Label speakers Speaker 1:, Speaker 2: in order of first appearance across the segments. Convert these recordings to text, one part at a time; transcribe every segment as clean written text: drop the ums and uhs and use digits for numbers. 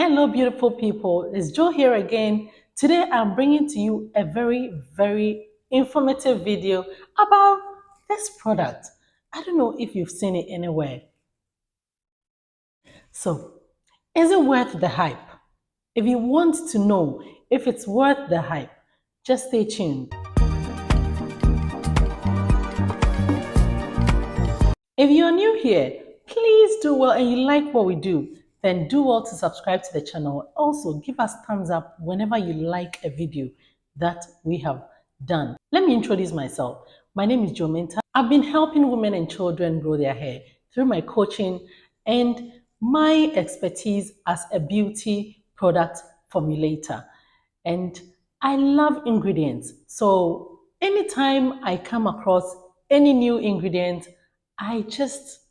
Speaker 1: Hello, beautiful people. It's Jo here again. Today, I'm bringing to you a very informative video about this product. I don't know if you've seen it anywhere. So, is it worth the hype? If you want to know if it's worth the hype, just stay tuned. If you're new here, please do well and you like what we do, then do well to subscribe to the channel. Also, give us thumbs up whenever you like a video that we have done. Let me introduce myself. My name is 𝗗𝗜𝗦𝗖𝗟𝗔𝗜𝗠𝗘. I've been helping women and children grow their hair through my coaching and my expertise as a beauty product formulator. And I love ingredients. So anytime I come across any new ingredient, I just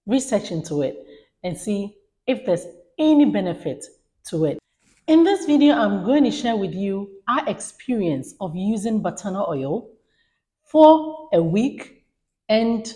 Speaker 1: research into it and see if there's any benefit to it. In this video, I'm going to share with you our experience of using Batana oil for a week and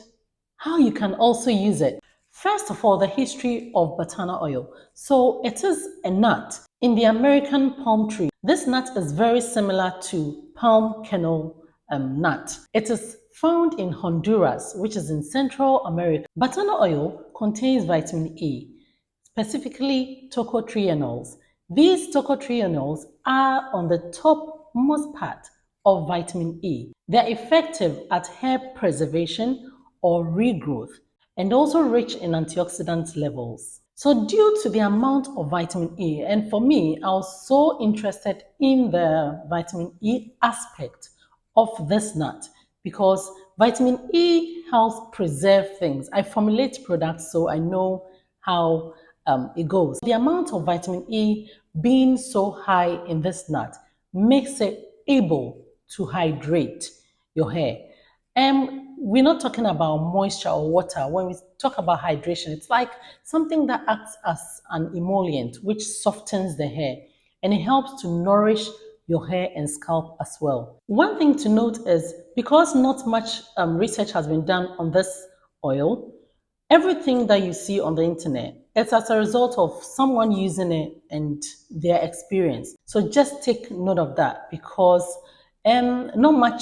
Speaker 1: how you can also use it. First of all, the history of Batana oil. So it is a nut in the American palm tree. This nut is very similar to palm kernel nut. It is found in Honduras, which is in Central America. Batana oil contains vitamin E, specifically tocotrienols. These tocotrienols are on the topmost part of vitamin E. They're effective at hair preservation or regrowth and also rich in antioxidant levels. So due to the amount of vitamin E, and for me, I was so interested in the vitamin E aspect of this nut because vitamin E helps preserve things. I formulate products so I know how it goes. The amount of vitamin E being so high in this nut makes it able to hydrate your hair. We're not talking about moisture or water. When we talk about hydration, it's like something that acts as an emollient, which softens the hair and it helps to nourish your hair and scalp as well. One thing to note is because not much research has been done on this oil, everything that you see on the internet, it's as a result of someone using it and their experience. So just take note of that because not much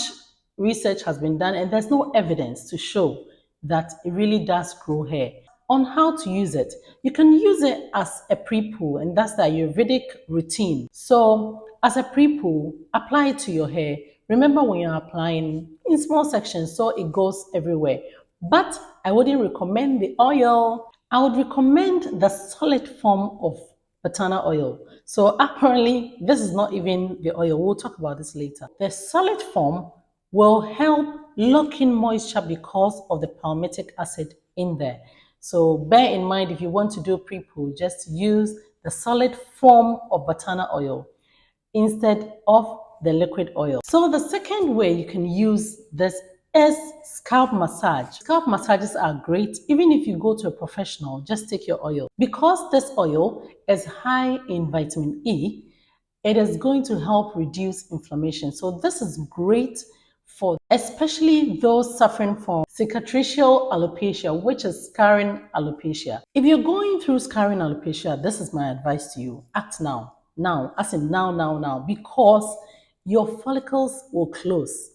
Speaker 1: research has been done and there's no evidence to show that it really does grow hair. On how to use it, you can use it as a pre-poo, and that's the Ayurvedic routine. So as a pre-poo, apply it to your hair. Remember when you're applying in small sections so it goes everywhere. But I wouldn't recommend the oil. I would recommend the solid form of Batana oil. So apparently, this is not even the oil. We'll talk about this later. The solid form will help lock in moisture because of the palmitic acid in there. So bear in mind, if you want to do pre-poo, just use the solid form of Batana oil instead of the liquid oil. So the second way you can use this is scalp massage. Scalp massages are great. Even if you go to a professional, just take your oil. Because this oil is high in vitamin E, it is going to help reduce inflammation. So this is great for especially those suffering from cicatricial alopecia, which is scarring alopecia. If you're going through scarring alopecia, this is my advice to you. Act now. Now, as in now, because your follicles will close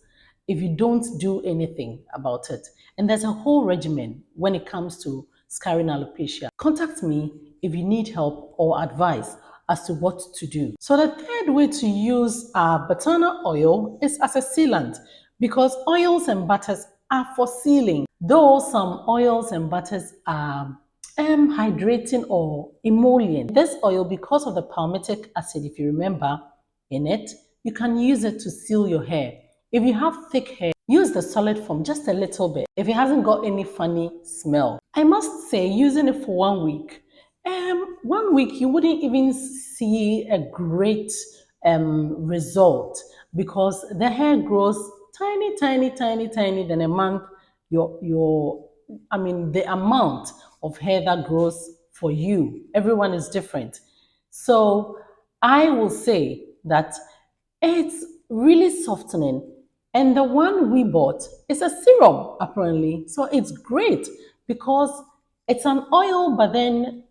Speaker 1: if you don't do anything about it. And there's a whole regimen when it comes to scarring alopecia. Contact me if you need help or advice as to what to do. So the third way to use Batana oil is as a sealant because oils and butters are for sealing. Though some oils and butters are hydrating or emollient. This oil, because of the palmitic acid, if you remember in it, you can use it to seal your hair. If you have thick hair, use the solid form just a little bit if it hasn't got any funny smell. I must say, using it for 1 week, 1 week you wouldn't even see a great result because the hair grows tiny. Then a month, the amount of hair that grows for you, everyone is different. So I will say that it's really softening. And the one we bought is a serum, apparently. So it's great because it's an oil, but then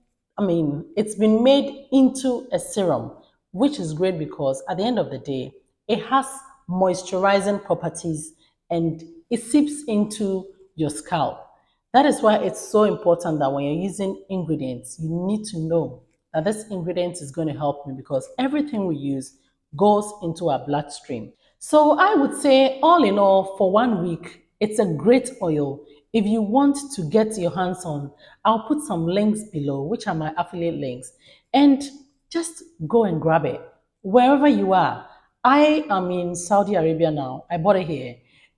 Speaker 1: it's been made into a serum, which is great because at the end of the day, it has moisturizing properties and it seeps into your scalp. That is why it's so important that when you're using ingredients, you need to know that this ingredient is going to help me because everything we use goes into our bloodstream. So I would say, all in all, for 1 week, it's a great oil. If you want to get your hands on, I'll put some links below, which are my affiliate links, and just go and grab it wherever you are. I am in Saudi Arabia now. I bought it here.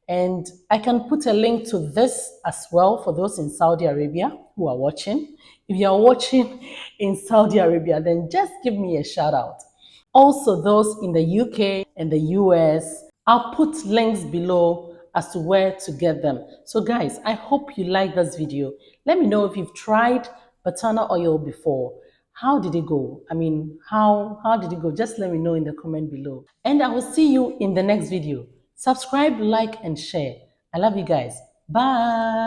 Speaker 1: And I can put a link to this as well for those in Saudi Arabia who are watching. If you are watching in Saudi Arabia, then just give me a shout out. Also, those in the UK and the US, I'll put links below as to where to get them. So guys, I hope you like this video. Let me know if you've tried Batana oil before. How did it go? How did it go? Just let me know in the comment below. And I will see you in the next video. Subscribe, like, and share. I love you guys. Bye.